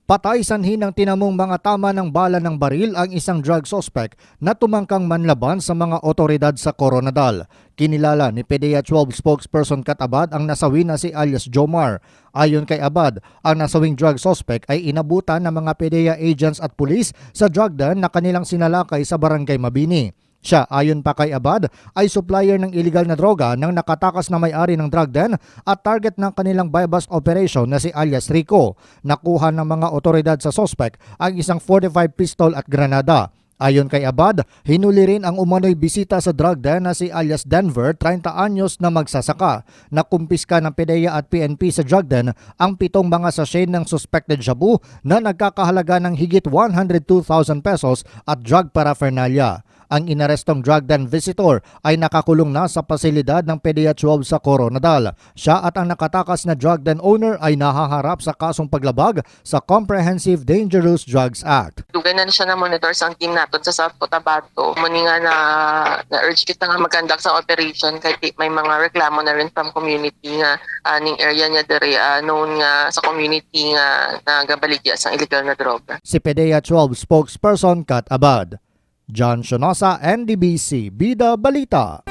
Patay sanhi ng tinamong mga tama ng bala ng baril ang isang drug suspect na tumangkang manlaban sa mga otoridad sa Coronadal. Kinilala ni PDEA 12 spokesperson Kat Abad ang nasawi na si alias Jomar. Ayon kay Abad, ang nasawing drug suspect ay inabutan ng mga PDEA agents at pulis sa drug den na kanilang sinalakay sa Barangay Mabini. Siya, ayon pa kay Abad, ay supplier ng illegal na droga ng nakatakas na may-ari ng drug den at target ng kanilang buy-bust operation na si alias Rico. Nakuha ng mga otoridad sa suspect ang isang 45 pistol at granada. Ayon kay Abad, hinuli rin ang umano'y bisita sa drug den na si alias Denver, 30 anyos na magsasaka. Nakumpiska ng PDEA at PNP sa drug den ang 7 mga sachet ng suspected shabu na nagkakahalaga ng higit 102,000 pesos at drug paraphernalia. Ang inarestong drug den visitor ay nakakulong na sa pasilidad ng PDEA 12 sa Coronadal. Siya at ang nakatakas na drug den owner ay nahaharap sa kasong paglabag sa Comprehensive Dangerous Drugs Act. Dugay na siya na monitor sa team natin sa South Cotabato. Muni nga na-urge kita nga mag-conduct sa operation kahit may mga reklamo na rin from community nga aning area niya dere known nga sa community nga nagabaligya sa illegal na droga. Si PDEA 12 spokesperson Kat Abad. John Shonosa, NDBC, Bida Balita.